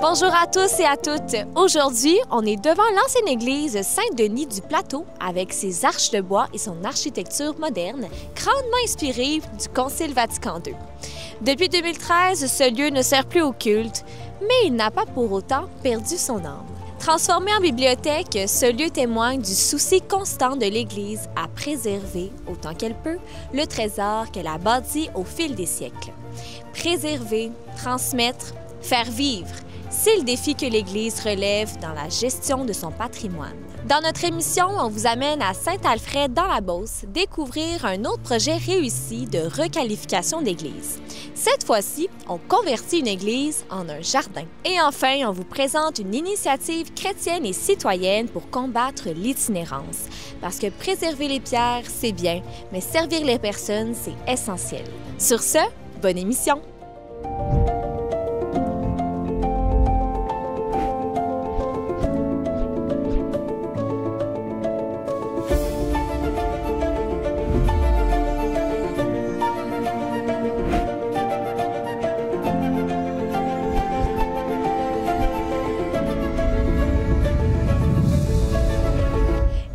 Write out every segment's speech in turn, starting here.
Bonjour à tous et à toutes. Aujourd'hui, on est devant l'ancienne église Saint-Denis du Plateau avec ses arches de bois et son architecture moderne, grandement inspirée du Concile Vatican II. Depuis 2013, ce lieu ne sert plus au culte, mais il n'a pas pour autant perdu son âme. Transformé en bibliothèque, ce lieu témoigne du souci constant de l'Église à préserver, autant qu'elle peut, le trésor qu'elle a bâti au fil des siècles. Préserver, transmettre, faire vivre, c'est le défi que l'Église relève dans la gestion de son patrimoine. Dans notre émission, on vous amène à Saint-Alfred dans la Beauce découvrir un autre projet réussi de requalification d'église. Cette fois-ci, on convertit une église en un jardin. Et enfin, on vous présente une initiative chrétienne et citoyenne pour combattre l'itinérance. Parce que préserver les pierres, c'est bien, mais servir les personnes, c'est essentiel. Sur ce, bonne émission!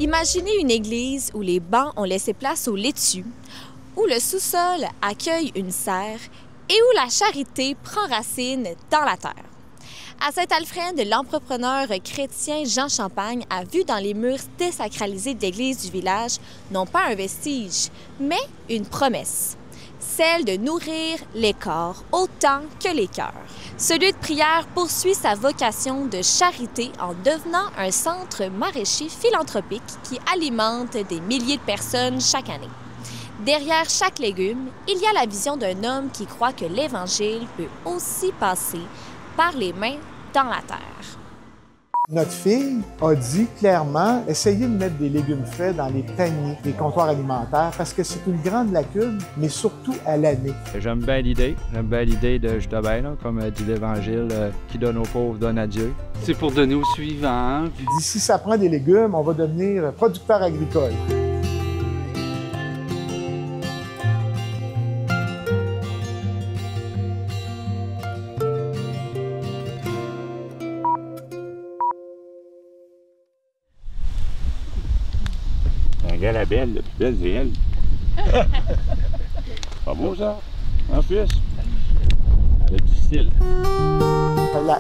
Imaginez une église où les bancs ont laissé place aux laitues, où le sous-sol accueille une serre et où la charité prend racine dans la terre. À Saint-Alfred, l'entrepreneur chrétien Jean Champagne a vu dans les murs désacralisés de l'église du village non pas un vestige, mais une promesse, celle de nourrir les corps autant que les cœurs. Ce lieu de prière poursuit sa vocation de charité en devenant un centre maraîcher philanthropique qui alimente des milliers de personnes chaque année. Derrière chaque légume, il y a la vision d'un homme qui croit que l'Évangile peut aussi passer par les mains dans la terre. Notre fille a dit clairement, essayez de mettre des légumes frais dans les paniers des comptoirs alimentaires parce que c'est une grande lacune, mais surtout à l'année. J'aime bien l'idée. J'aime bien l'idée de justement, comme dit l'Évangile, qui donne aux pauvres, donne à Dieu. C'est pour donner aux suivants. D'ici, ça prend des légumes, on va devenir producteur agricole. Regarde la belle, la plus belle, c'est elle. Pas beau, ça? En plus. Elle a du style.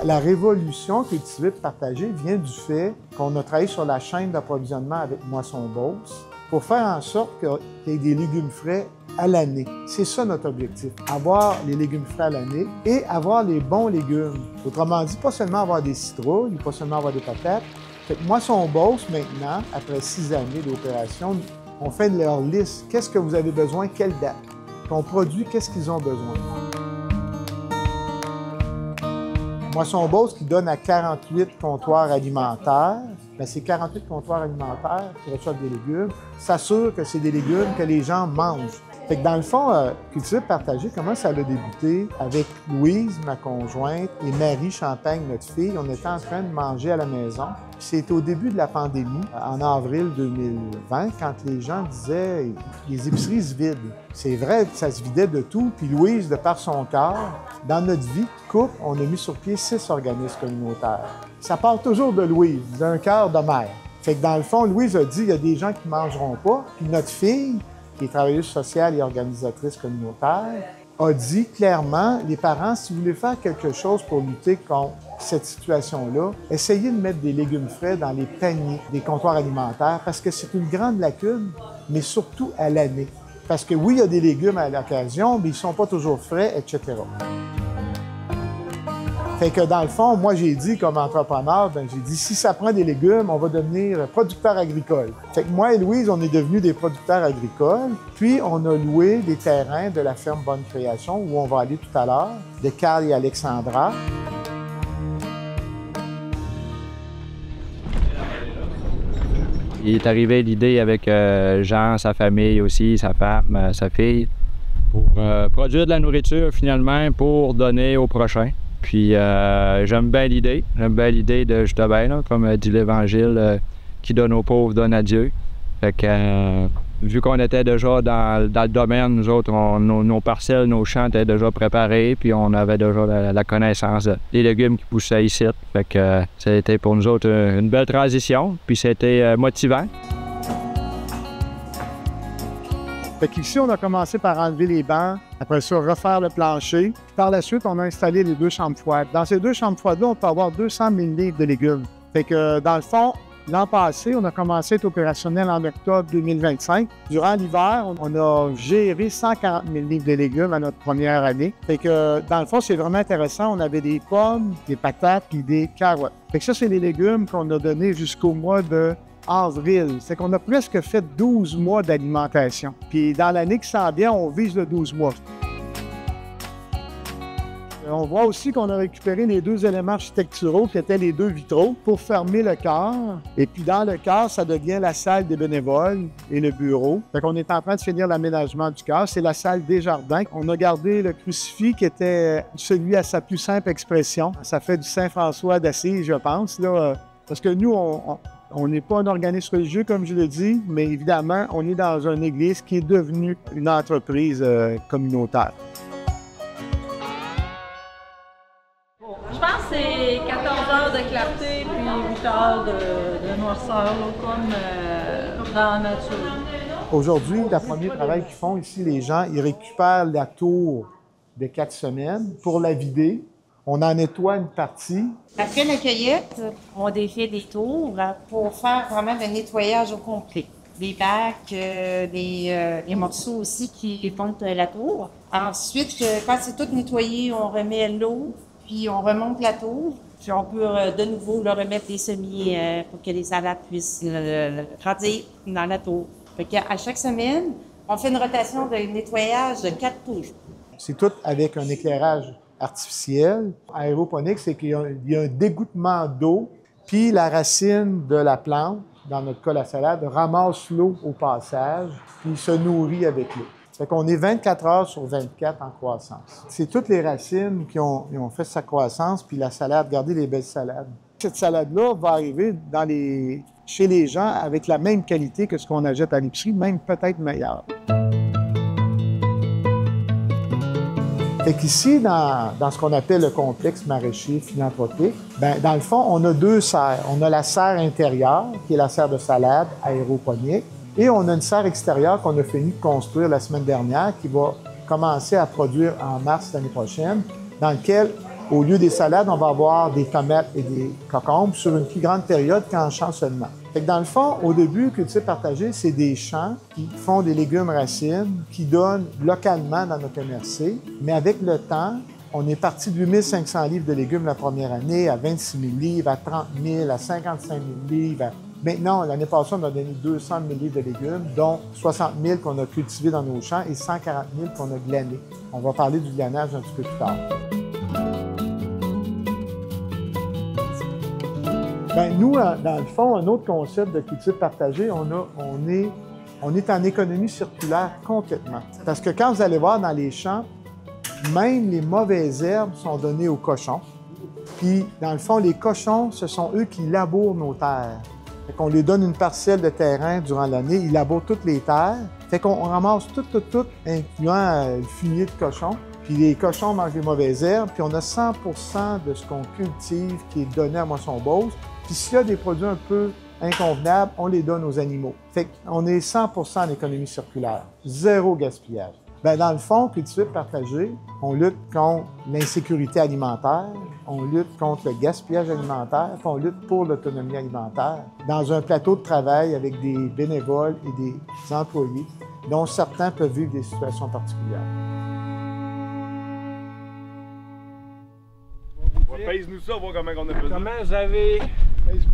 La révolution cultivée partagée vient du fait qu'on a travaillé sur la chaîne d'approvisionnement avec Moisson Beauce pour faire en sorte qu'il y ait des légumes frais à l'année. C'est ça notre objectif, avoir les légumes frais à l'année et avoir les bons légumes. Autrement dit, pas seulement avoir des citrouilles, pas seulement avoir des patates. Fait que Moisson Beauce, maintenant, après 6 années d'opération, on fait de leur liste. Qu'est-ce que vous avez besoin, quelle date? Ton produit, qu'est-ce qu'ils ont besoin? Moisson Beauce qui donne à 48 comptoirs alimentaires. Bien, ces 48 comptoirs alimentaires qui reçoivent des légumes s'assurent que c'est des légumes que les gens mangent. Fait que dans le fond, Cultiver Partagé, comment ça a débuté? Avec Louise, ma conjointe, et Marie Champagne, notre fille. On était en train de manger à la maison. C'était au début de la pandémie, en avril 2020, quand les gens disaient « les épiceries se vident ». C'est vrai, ça se vidait de tout. Puis Louise, de par son cœur, dans notre vie de couple, on a mis sur pied 6 organismes communautaires. Ça part toujours de Louise, d'un cœur de mère. Fait que dans le fond, Louise a dit « il y a des gens qui ne mangeront pas ». Puis notre fille, qui est travailleuse sociale et organisatrice communautaire, a dit clairement, les parents, si vous voulez faire quelque chose pour lutter contre cette situation-là, essayez de mettre des légumes frais dans les paniers des comptoirs alimentaires parce que c'est une grande lacune, mais surtout à l'année. Parce que oui, il y a des légumes à l'occasion, mais ils ne sont pas toujours frais, etc. Fait que dans le fond, moi, j'ai dit comme entrepreneur, j'ai dit, si ça prend des légumes, on va devenir producteur agricole. Fait que moi et Louise, on est devenus des producteurs agricoles. Puis, on a loué des terrains de la ferme Bonne Création, où on va aller tout à l'heure, de Carl et Alexandra. Il est arrivé l'idée avec Jean, sa famille aussi, sa femme, sa fille, pour produire de la nourriture finalement pour donner aux prochains. Puis j'aime bien l'idée. J'aime bien l'idée de justement, comme dit l'Évangile, qui donne aux pauvres, donne à Dieu. Fait que Vu qu'on était déjà dans le domaine, nous autres, nos parcelles, nos champs étaient déjà préparés, puis on avait déjà la connaissance des légumes qui poussaient ici. Fait que ça a été pour nous autres une belle transition, puis c'était motivant. Fait qu'ici, on a commencé par enlever les bancs, après ça, refaire le plancher. Puis par la suite, on a installé les 2 chambres froides. Dans ces 2 chambres froides-là, on peut avoir 200 000 livres de légumes. Fait que, dans le fond, l'an passé, on a commencé à être opérationnel en octobre 2025. Durant l'hiver, on a géré 140 000 livres de légumes à notre première année. Fait que, dans le fond, c'est vraiment intéressant. On avait des pommes, des patates et des carottes. Fait que ça, c'est les légumes qu'on a donnés jusqu'au mois de avril. C'est qu'on a presque fait 12 mois d'alimentation. Puis dans l'année qui s'en vient, on vise le 12 mois. On voit aussi qu'on a récupéré les 2 éléments architecturaux qui étaient les 2 vitraux pour fermer le chœur. Et puis dans le chœur, ça devient la salle des bénévoles et le bureau. Fait qu'on est en train de finir l'aménagement du chœur. C'est la salle des jardins. On a gardé le crucifix qui était celui à sa plus simple expression. Ça fait du Saint-François d'Assise, je pense, là, parce que nous, on n'est pas un organisme religieux, comme je l'ai dit, mais évidemment, on est dans une église qui est devenue une entreprise communautaire. Je pense que c'est 14 heures de clarté puis 8 heures de noirceur, là, comme dans la nature. Aujourd'hui, le premier travail qu'ils font ici, les gens, ils récupèrent la tour de 4 semaines pour la vider. On en nettoie une partie. Après la cueillette, on défait des tours pour faire vraiment le nettoyage au complet. Des bacs, des morceaux aussi qui font la tour. Ensuite, quand c'est tout nettoyé, on remet l'eau, puis on remonte la tour. Puis on peut de nouveau leur remettre des semis pour que les salades puissent grandir dans la tour. Fait qu'à chaque semaine, on fait une rotation de nettoyage de 4 tours. C'est tout avec un éclairage artificiel. Aéroponique, c'est qu'il y a un dégouttement d'eau, puis la racine de la plante, dans notre cas la salade, ramasse l'eau au passage, puis se nourrit avec l'eau. Fait qu'on est 24 heures sur 24 en croissance. C'est toutes les racines qui ont fait sa croissance, puis la salade, regardez les belles salades. Cette salade-là va arriver chez les gens avec la même qualité que ce qu'on achète à l'épicerie, même peut-être meilleure. Fait qu'ici, dans ce qu'on appelle le complexe maraîcher philanthropique, dans le fond, on a 2 serres. On a la serre intérieure, qui est la serre de salade aéroponique, et on a une serre extérieure qu'on a fini de construire la semaine dernière, qui va commencer à produire en mars l'année prochaine, dans lequel, au lieu des salades, on va avoir des tomates et des concombres sur une plus grande période qu'en champ seulement. Fait que dans le fond, au début, Culture partagée, c'est des champs qui font des légumes racines, qui donnent localement dans notre MRC. Mais avec le temps, on est parti de 8 500 livres de légumes la première année, à 26 000 livres, à 30 000, à 55 000 livres. Maintenant, l'année passée, on a donné 200 000 livres de légumes, dont 60 000 qu'on a cultivés dans nos champs et 140 000 qu'on a glanés. On va parler du glanage un petit peu plus tard. Nous, dans le fond, un autre concept de culture partagée, on est en économie circulaire complètement. Parce que quand vous allez voir dans les champs, même les mauvaises herbes sont données aux cochons. Puis, dans le fond, les cochons, ce sont eux qui labourent nos terres. Fait qu'on lui donne une parcelle de terrain durant l'année, ils labourent toutes les terres. Fait qu'on ramasse tout, incluant le fumier de cochon. Puis les cochons mangent les mauvaises herbes, puis on a 100 de ce qu'on cultive qui est donné à Moisson-Beauce. Puis s'il y a des produits un peu inconvenables, on les donne aux animaux. Fait qu'on est 100 en économie circulaire. 0 gaspillage. Dans le fond, Culture partagée, on lutte contre l'insécurité alimentaire, on lutte contre le gaspillage alimentaire, puis on lutte pour l'autonomie alimentaire dans un plateau de travail avec des bénévoles et des employés, dont certains peuvent vivre des situations particulières. Pèse-nous ça, voir comment on a fait. Comment vous avez... Pèse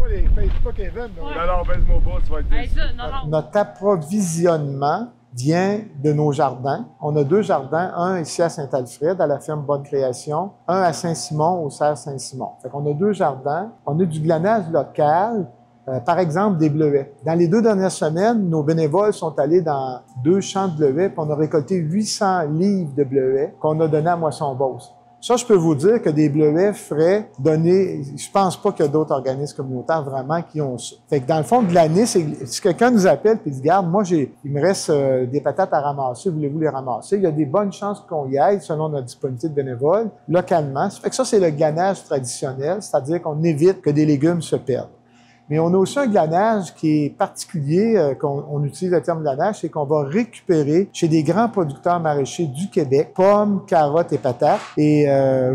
pas Kevin. Non, pèse-moi pas, tu vas être déçu. Notre approvisionnement vient de nos jardins. On a 2 jardins, un ici à Saint-Alfred, à la ferme Bonne Création, un à Saint-Simon, au cerf Saint-Simon. Fait qu'on a 2 jardins. On a du glanage local, par exemple des bleuets. Dans les 2 dernières semaines, nos bénévoles sont allés dans 2 champs de bleuets, puis on a récolté 800 livres de bleuets qu'on a donnés à Moisson-Beauce. Ça, je peux vous dire que des bleuets frais donnés, je pense pas qu'il y a d'autres organismes communautaires vraiment qui ont ça. Fait que dans le fond de l'année, si quelqu'un nous appelle et dit, garde, moi, il me reste des patates à ramasser, voulez-vous les ramasser? Il y a des bonnes chances qu'on y aille selon notre disponibilité de bénévoles, localement. Ça fait que ça, c'est le glanage traditionnel, c'est-à-dire qu'on évite que des légumes se perdent. Mais on a aussi un glanage qui est particulier, on utilise le terme glanage, c'est qu'on va récupérer chez des grands producteurs maraîchers du Québec, pommes, carottes et patates, et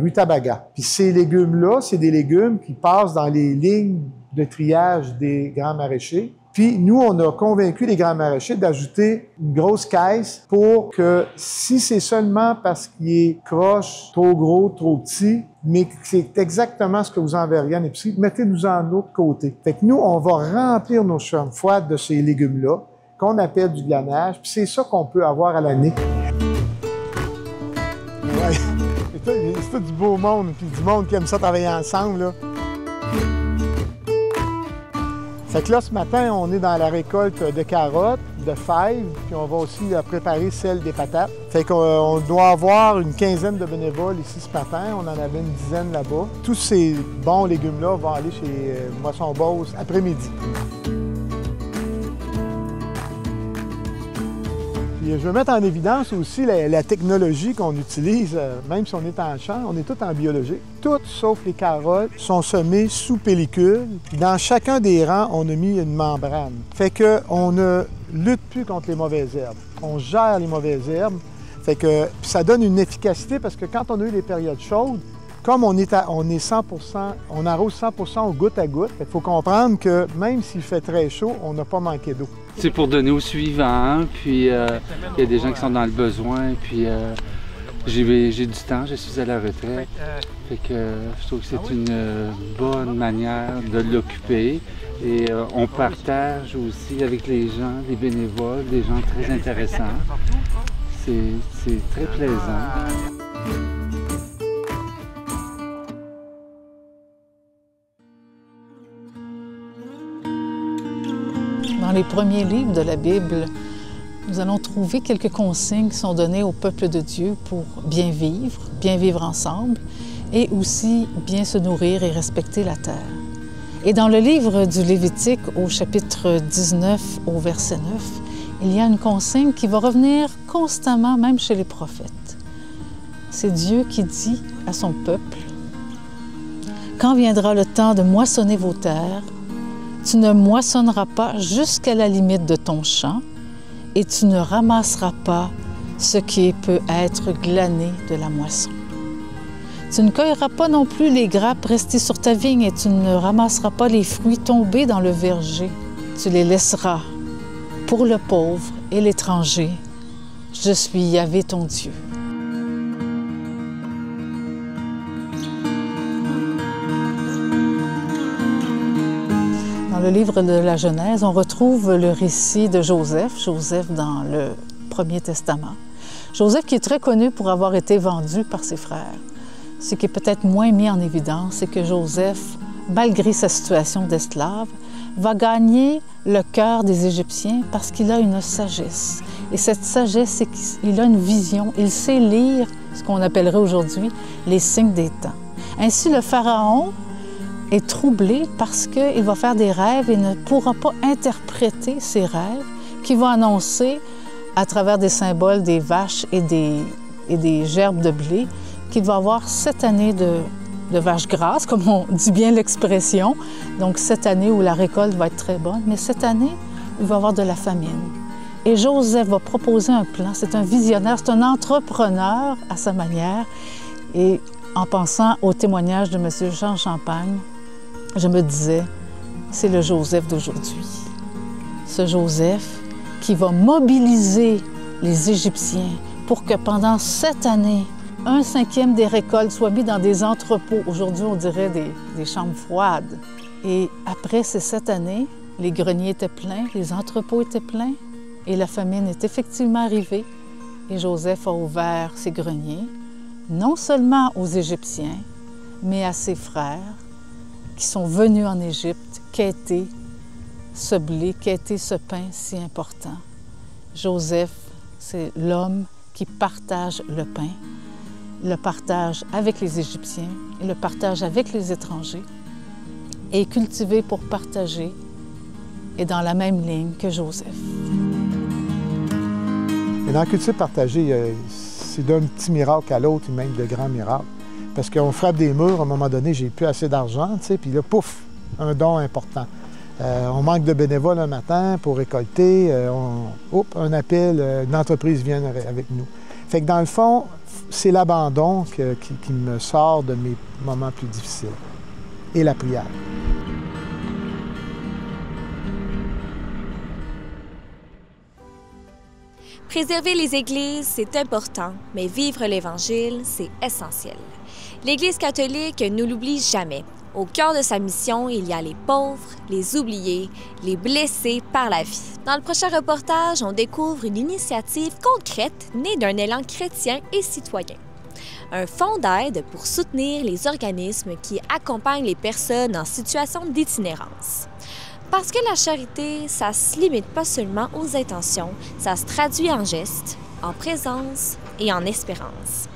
rutabaga. Puis ces légumes-là, c'est des légumes qui passent dans les lignes de triage des grands maraîchers. Puis nous, on a convaincu les grands maraîchers d'ajouter une grosse caisse pour que si c'est seulement parce qu'il est croche, trop gros, trop petit, mais que c'est exactement ce que vous enverriez en épicerie, mettez-nous en autre côté. Fait que nous, on va remplir nos chambres froides de ces légumes-là, qu'on appelle du glanage, puis c'est ça qu'on peut avoir à l'année. Ouais. C'est tout du beau monde, puis du monde qui aime ça travailler ensemble, là. Fait que là, ce matin, on est dans la récolte de carottes, de fèves, puis on va aussi préparer celle des patates. Fait qu'on doit avoir une quinzaine de bénévoles ici ce matin. On en avait une dizaine là-bas. Tous ces bons légumes-là vont aller chez Moisson Beauce après-midi. Puis je veux mettre en évidence aussi la technologie qu'on utilise, même si on est en champ, on est tous en biologie. Toutes, sauf les carottes, sont semées sous pellicule. Puis dans chacun des rangs, on a mis une membrane. Fait qu'on ne lutte plus contre les mauvaises herbes. On gère les mauvaises herbes. Fait que puis ça donne une efficacité parce que quand on a eu les périodes chaudes, comme on est 100%, on arrose 100% au goutte à goutte. Il faut comprendre que même s'il fait très chaud, on n'a pas manqué d'eau. C'est pour donner aux suivants, puis il y a des gens qui sont dans le besoin, puis j'ai du temps, je suis à la retraite. Fait que je trouve que c'est une bonne manière de l'occuper. Et on partage aussi avec les gens, les bénévoles, des gens très intéressants. C'est très plaisant. Dans les premiers livres de la Bible, nous allons trouver quelques consignes qui sont données au peuple de Dieu pour bien vivre ensemble et aussi bien se nourrir et respecter la terre. Et dans le livre du Lévitique, au chapitre 19, au verset 9, il y a une consigne qui va revenir constamment, même chez les prophètes. C'est Dieu qui dit à son peuple, « Quand viendra le temps de moissonner vos terres, tu ne moissonneras pas jusqu'à la limite de ton champ et tu ne ramasseras pas ce qui peut être glané de la moisson. Tu ne cueilleras pas non plus les grappes restées sur ta vigne et tu ne ramasseras pas les fruits tombés dans le verger. Tu les laisseras pour le pauvre et l'étranger. Je suis Yahvé ton Dieu. » Dans le livre de la Genèse, on retrouve le récit de Joseph dans le Premier Testament. Joseph qui est très connu pour avoir été vendu par ses frères. Ce qui est peut-être moins mis en évidence, c'est que Joseph, malgré sa situation d'esclave, va gagner le cœur des Égyptiens parce qu'il a une sagesse. Et cette sagesse, c'est qu'il a une vision. Il sait lire ce qu'on appellerait aujourd'hui les signes des temps. Ainsi, le Pharaon est troublé parce qu'il va faire des rêves et ne pourra pas interpréter ces rêves qui vont annoncer, à travers des symboles, des vaches et des gerbes de blé, qu'il va avoir 7 années de vaches grasses, comme on dit bien l'expression. Donc 7 années où la récolte va être très bonne, mais cette année, il va y avoir de la famine. Et Joseph va proposer un plan. C'est un visionnaire, c'est un entrepreneur à sa manière. Et en pensant au témoignage de M. Jean Champagne, je me disais, c'est le Joseph d'aujourd'hui. Ce Joseph qui va mobiliser les Égyptiens pour que pendant 7 années, 1/5 des récoltes soit mis dans des entrepôts. Aujourd'hui, on dirait des chambres froides. Et après ces 7 années, les greniers étaient pleins, les entrepôts étaient pleins et la famine est effectivement arrivée. Et Joseph a ouvert ses greniers, non seulement aux Égyptiens, mais à ses frères qui sont venus en Égypte quêter ce blé, quêter ce pain si important. Joseph, c'est l'homme qui partage le pain. le partage avec les Égyptiens, le partage avec les étrangers, et cultivé pour partager, et dans la même ligne que Joseph. Et dans le culture partagée, c'est d'un petit miracle à l'autre, et même de grands miracles. Parce qu'on frappe des murs, à un moment donné, j'ai plus assez d'argent, tu sais, puis là, pouf, un don important. On manque de bénévoles un matin pour récolter, un appel, une entreprise vient avec nous. Fait que dans le fond, c'est l'abandon qui me sort de mes moments plus difficiles. Et la prière. Préserver les églises, c'est important, mais vivre l'Évangile, c'est essentiel. L'Église catholique ne l'oublie jamais. Au cœur de sa mission, il y a les pauvres, les oubliés, les blessés par la vie. Dans le prochain reportage, on découvre une initiative concrète née d'un élan chrétien et citoyen. Un fonds d'aide pour soutenir les organismes qui accompagnent les personnes en situation d'itinérance. Parce que la charité, ça ne se limite pas seulement aux intentions, ça se traduit en gestes, en présence et en espérance.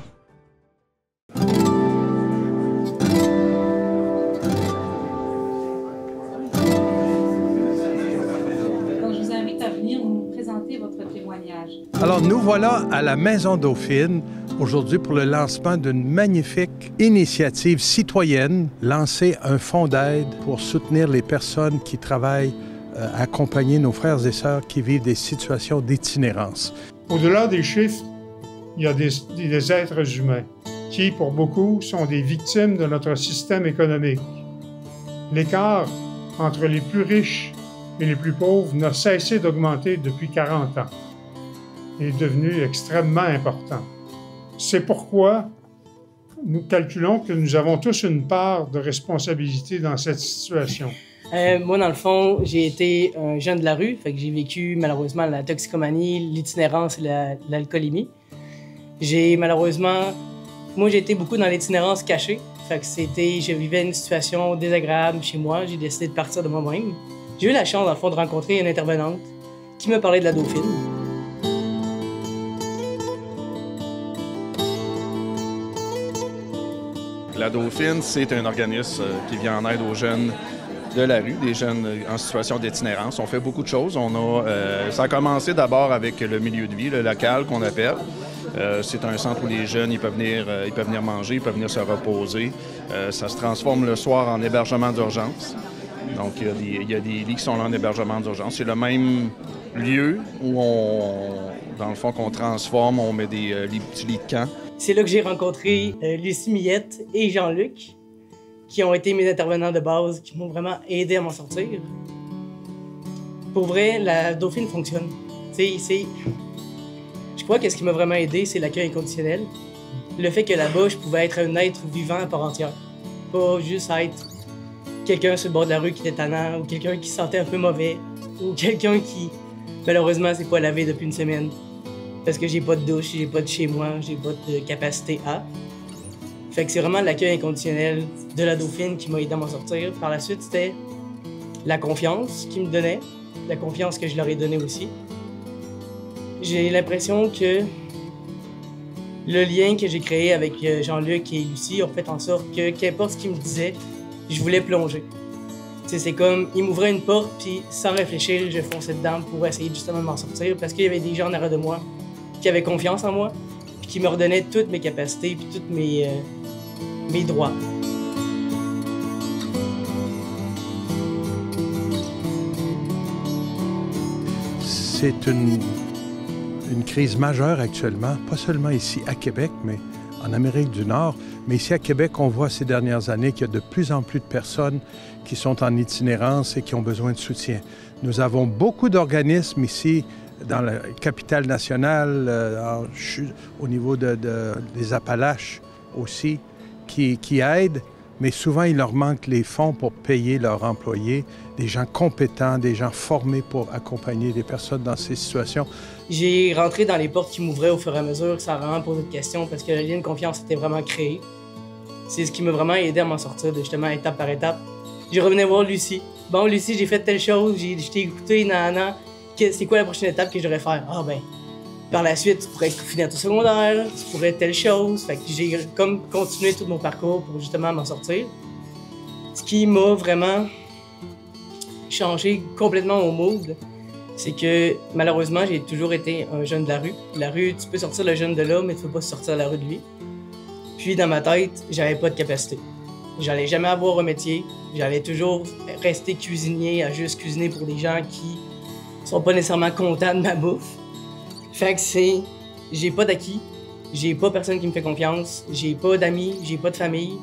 Je vous invite à venir nous présenter votre témoignage. Alors, nous voilà à la Maison Dauphine aujourd'hui pour le lancement d'une magnifique initiative citoyenne, lancer un fonds d'aide pour soutenir les personnes qui travaillent à accompagner nos frères et sœurs qui vivent des situations d'itinérance. Au-delà des chiffres, il y a des êtres humains qui, pour beaucoup, sont des victimes de notre système économique. L'écart entre les plus riches et les plus pauvres n'a cessé d'augmenter depuis 40 ans et est devenu extrêmement important. C'est pourquoi nous calculons que nous avons tous une part de responsabilité dans cette situation. Moi, dans le fond, j'ai été un jeune de la rue, fait que j'ai vécu malheureusement la toxicomanie, l'itinérance et l'alcoolémie. J'ai été beaucoup dans l'itinérance cachée, fait que je vivais une situation désagréable chez moi, j'ai décidé de partir de moi-même. J'ai eu la chance, dans le fond, de rencontrer une intervenante qui me parlait de la Dauphine. La Dauphine, c'est un organisme qui vient en aide aux jeunes de la rue, des jeunes en situation d'itinérance. On fait beaucoup de choses. Ça a commencé d'abord avec le milieu de vie, le local qu'on appelle. C'est un centre où les jeunes ils peuvent venir manger, ils peuvent venir se reposer. Ça se transforme le soir en hébergement d'urgence. Donc, il y a des lits qui sont là en hébergement d'urgence. C'est le même lieu où dans le fond, qu'on transforme, on met des petits lits de camp. C'est là que j'ai rencontré Lucie Millette et Jean-Luc, qui ont été mes intervenants de base, qui m'ont vraiment aidé à m'en sortir. Pour vrai, la Dauphine fonctionne. Je crois que ce qui m'a vraiment aidé, c'est l'accueil inconditionnel. Le fait que là-bas, je pouvais être un être vivant à part entière. Pas juste être quelqu'un sur le bord de la rue qui était tannant, ou quelqu'un qui se sentait un peu mauvais, ou quelqu'un qui, malheureusement, s'est pas lavé depuis une semaine. Parce que j'ai pas de douche, j'ai pas de chez moi, j'ai pas de capacité à. Fait que c'est vraiment l'accueil inconditionnel de la Dauphine qui m'a aidé à m'en sortir. Par la suite, c'était la confiance qu'ils me donnaient, la confiance que je leur ai donnée aussi. J'ai l'impression que le lien que j'ai créé avec Jean-Luc et Lucie ont fait en sorte que, qu'importe ce qu'ils me disaient, je voulais plonger. C'est comme, ils m'ouvraient une porte, puis sans réfléchir, je fonçais dedans pour essayer justement de m'en sortir, parce qu'il y avait des gens en arrière de moi qui avaient confiance en moi, puis qui me redonnaient toutes mes capacités, puis tous mes droits. C'est une crise majeure actuellement, pas seulement ici à Québec, mais en Amérique du Nord. Mais ici à Québec, on voit ces dernières années qu'il y a de plus en plus de personnes qui sont en itinérance et qui ont besoin de soutien. Nous avons beaucoup d'organismes ici dans la capitale nationale, au niveau des Appalaches aussi, qui aident, mais souvent il leur manque les fonds pour payer leurs employés, des gens compétents, des gens formés pour accompagner des personnes dans ces situations. J'ai rentré dans les portes qui m'ouvraient au fur et à mesure, ça a vraiment posé de questions parce que le lien de confiance était vraiment créé. C'est ce qui m'a vraiment aidé à m'en sortir de justement étape par étape. Je revenais voir Lucie. Bon, Lucie, j'ai fait telle chose, je t'ai écouté, nanana. C'est quoi la prochaine étape que je devrais faire? Ah ben, Par la suite, tu pourrais finir ton secondaire, tu pourrais telle chose. Fait que j'ai comme continué tout mon parcours pour justement m'en sortir. Ce qui m'a vraiment changé complètement au mood, c'est que malheureusement, j'ai toujours été un jeune de la rue. La rue, tu peux sortir le jeune de là, mais tu peux pas sortir de la rue de lui. Puis dans ma tête, j'avais pas de capacité. J'allais jamais avoir un métier. J'allais toujours rester cuisinier, à juste cuisiner pour des gens qui sont pas nécessairement contents de ma bouffe. Fait que j'ai pas d'acquis, j'ai pas personne qui me fait confiance, j'ai pas d'amis, j'ai pas de famille.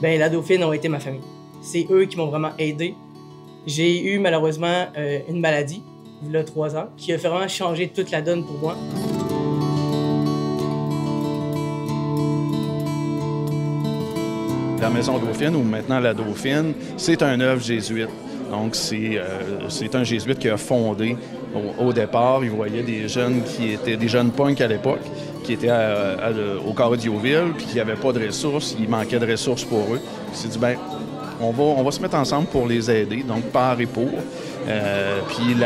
Ben la Dauphine ont été ma famille. C'est eux qui m'ont vraiment aidé. J'ai eu malheureusement une maladie, il y a 3 ans, qui a vraiment changé toute la donne pour moi. La Maison Dauphine, ou maintenant la Dauphine, c'est un œuvre jésuite. Donc, c'est un jésuite qui a fondé au départ. Il voyait des jeunes qui étaient des jeunes punks à l'époque, qui étaient au carreau d'Youville, puis qui n'avaient pas de ressources. Il manquait de ressources pour eux. Il s'est dit, bien, on va se mettre ensemble pour les aider, donc par et pour. Puis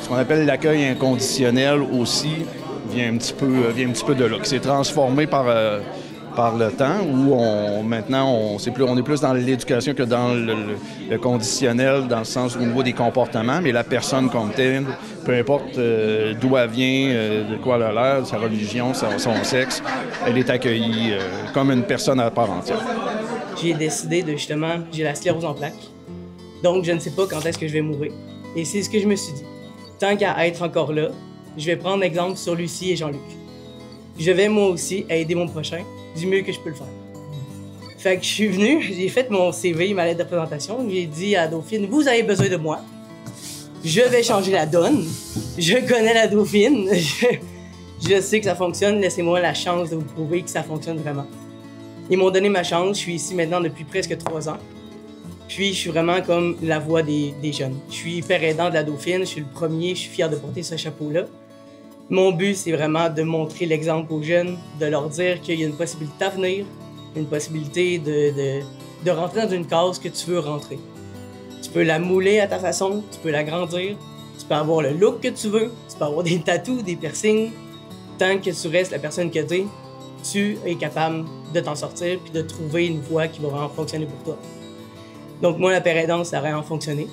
ce qu'on appelle l'accueil inconditionnel aussi vient un petit peu de là, qui s'est transformé par le temps, où maintenant on est plus dans l'éducation que dans le conditionnel, dans le sens au niveau des comportements, mais la personne comme telle, peu importe d'où elle vient, de quoi elle a l'air, sa religion, son sexe, elle est accueillie comme une personne à part entière. J'ai décidé de justement, j'ai la sclérose en plaques, donc je ne sais pas quand est-ce que je vais mourir. Et c'est ce que je me suis dit. Tant qu'à être encore là, je vais prendre exemple sur Lucie et Jean-Luc. Je vais moi aussi aider mon prochain du mieux que je peux le faire. Fait que je suis venu, j'ai fait mon CV, ma lettre de présentation, j'ai dit à Dauphine, vous avez besoin de moi. Je vais changer la donne. Je connais la Dauphine. Je sais que ça fonctionne. Laissez-moi la chance de vous prouver que ça fonctionne vraiment. Ils m'ont donné ma chance. Je suis ici maintenant depuis presque 3 ans. Puis, je suis vraiment comme la voix des jeunes. Je suis père aidant de la Dauphine. Je suis le premier. Je suis fier de porter ce chapeau-là. Mon but, c'est vraiment de montrer l'exemple aux jeunes, de leur dire qu'il y a une possibilité à venir, une possibilité de rentrer dans une case que tu veux rentrer. Tu peux la mouler à ta façon, tu peux l'agrandir, tu peux avoir le look que tu veux, tu peux avoir des tatous, des piercings. Tant que tu restes la personne que tu es capable de t'en sortir puis de trouver une voie qui va vraiment fonctionner pour toi. Donc moi, la père aidante, ça a vraiment fonctionné.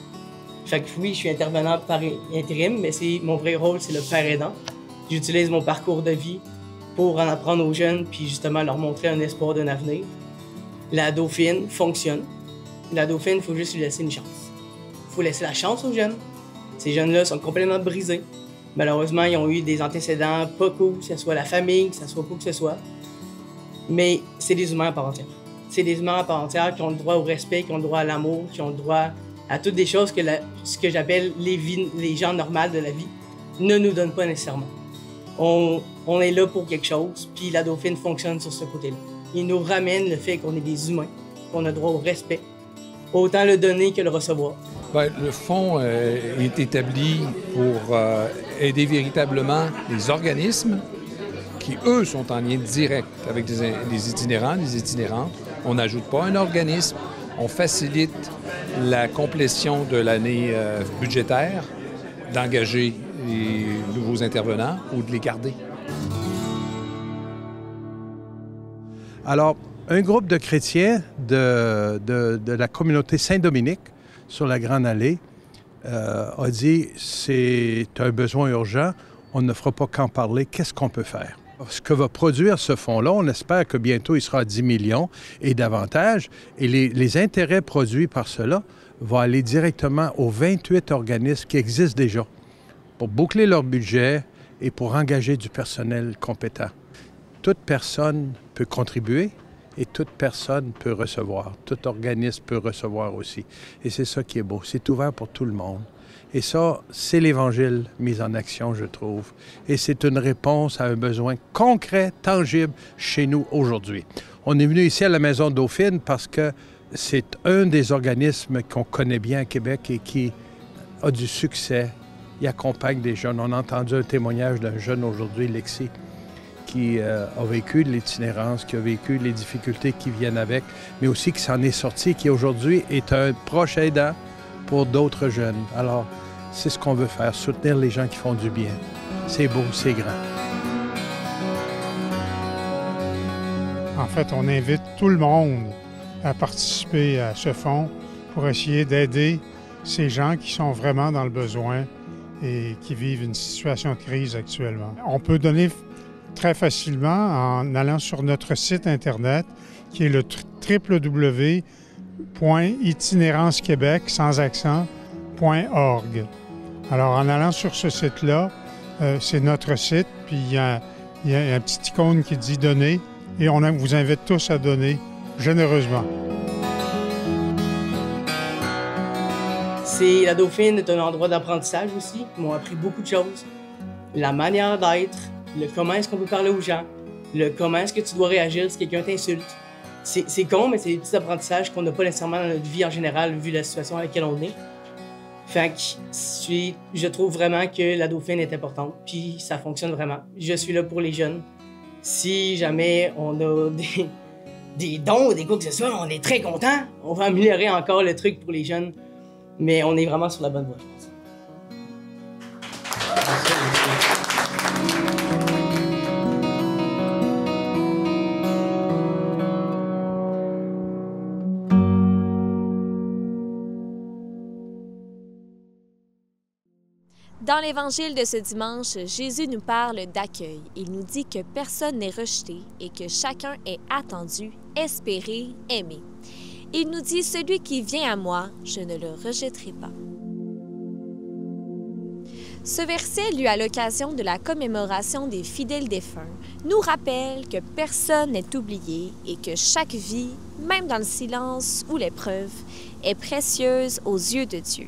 Fait que oui, je suis intervenant par intérim, mais mon vrai rôle, c'est le père aidant. J'utilise mon parcours de vie pour en apprendre aux jeunes puis justement leur montrer un espoir d'un avenir. La Dauphine fonctionne. La Dauphine, il faut juste lui laisser une chance. Il faut laisser la chance aux jeunes. Ces jeunes-là sont complètement brisés. Malheureusement, ils ont eu des antécédents pas cool, que ce soit la famille, que ce soit quoi que ce soit. Mais c'est des humains à part entière. C'est des humains à part entière qui ont le droit au respect, qui ont le droit à l'amour, qui ont le droit à toutes des choses que ce que j'appelle les gens normaux de la vie ne nous donnent pas nécessairement. On est là pour quelque chose, puis la Dauphine fonctionne sur ce côté-là. Il nous ramène le fait qu'on est des humains, qu'on a droit au respect, autant le donner que le recevoir. Bien, le fonds est établi pour aider véritablement les organismes qui, eux, sont en lien direct avec des itinérants, des itinérantes. On n'ajoute pas un organisme, on facilite la complétion de l'année budgétaire, d'engager les nouveaux intervenants ou de les garder. Alors, un groupe de chrétiens de la communauté Saint-Dominique sur la Grande Allée a dit « c'est un besoin urgent, on ne fera pas qu'en parler, qu'est-ce qu'on peut faire ?» Ce que va produire ce fonds-là, on espère que bientôt il sera à 10 millions et davantage, et les intérêts produits par cela vont aller directement aux 28 organismes qui existent déjà pour boucler leur budget et pour engager du personnel compétent. Toute personne peut contribuer et toute personne peut recevoir. Tout organisme peut recevoir aussi. Et c'est ça qui est beau. C'est ouvert pour tout le monde. Et ça, c'est l'Évangile mis en action, je trouve. Et c'est une réponse à un besoin concret, tangible, chez nous aujourd'hui. On est venu ici à la Maison Dauphine parce que c'est un des organismes qu'on connaît bien à Québec et qui a du succès. Il accompagne des jeunes. On a entendu un témoignage d'un jeune aujourd'hui, Lexi, qui a vécu de l'itinérance, qui a vécu les difficultés qui viennent avec, mais aussi qui s'en est sorti, qui aujourd'hui est un proche aidant pour d'autres jeunes. Alors, c'est ce qu'on veut faire, soutenir les gens qui font du bien. C'est beau, c'est grand. En fait, on invite tout le monde à participer à ce fonds pour essayer d'aider ces gens qui sont vraiment dans le besoin et qui vivent une situation de crise actuellement. On peut donner très facilement en allant sur notre site Internet qui est le www.itinérancequebec sans accent.org. Alors, en allant sur ce site-là, c'est notre site, puis il y a un petit icône qui dit « Donner » et on vous invite tous à donner généreusement. La Dauphine est un endroit d'apprentissage aussi. Ils m'ont appris beaucoup de choses. La manière d'être, le comment est-ce qu'on peut parler aux gens, le comment est-ce que tu dois réagir si quelqu'un t'insulte. C'est con, mais c'est des petits apprentissages qu'on n'a pas nécessairement dans notre vie en général, vu la situation à laquelle on est. Fait que je trouve vraiment que la Dauphine est importante, puis ça fonctionne vraiment. Je suis là pour les jeunes. Si jamais on a des dons ou des quoi que ce soit, on est très contents. On va améliorer encore le truc pour les jeunes, mais on est vraiment sur la bonne voie, je pense. Dans l'Évangile de ce dimanche, Jésus nous parle d'accueil. Il nous dit que personne n'est rejeté et que chacun est attendu, espéré, aimé. Il nous dit « Celui qui vient à moi, je ne le rejetterai pas ». Ce verset, lu à l'occasion de la commémoration des fidèles défunts, nous rappelle que personne n'est oublié et que chaque vie, même dans le silence ou l'épreuve, est précieuse aux yeux de Dieu.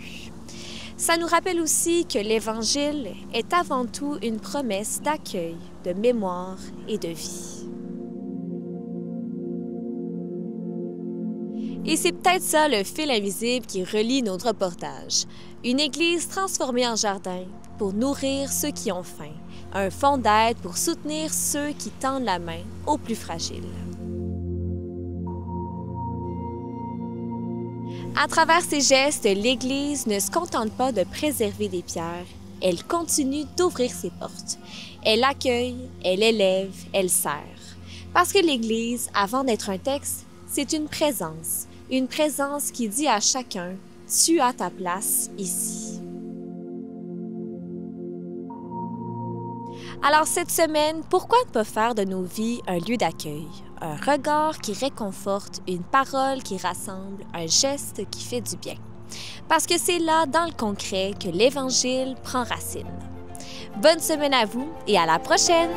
Ça nous rappelle aussi que l'Évangile est avant tout une promesse d'accueil, de mémoire et de vie. Et c'est peut-être ça le fil invisible qui relie notre reportage. Une église transformée en jardin pour nourrir ceux qui ont faim. Un fonds d'aide pour soutenir ceux qui tendent la main aux plus fragiles. À travers ces gestes, l'Église ne se contente pas de préserver des pierres, elle continue d'ouvrir ses portes. Elle accueille, elle élève, elle sert. Parce que l'Église, avant d'être un texte, c'est une présence qui dit à chacun « Tu as ta place ici ». Alors cette semaine, pourquoi ne pas faire de nos vies un lieu d'accueil? Un regard qui réconforte, une parole qui rassemble, un geste qui fait du bien. Parce que c'est là, dans le concret, que l'Évangile prend racine. Bonne semaine à vous et à la prochaine!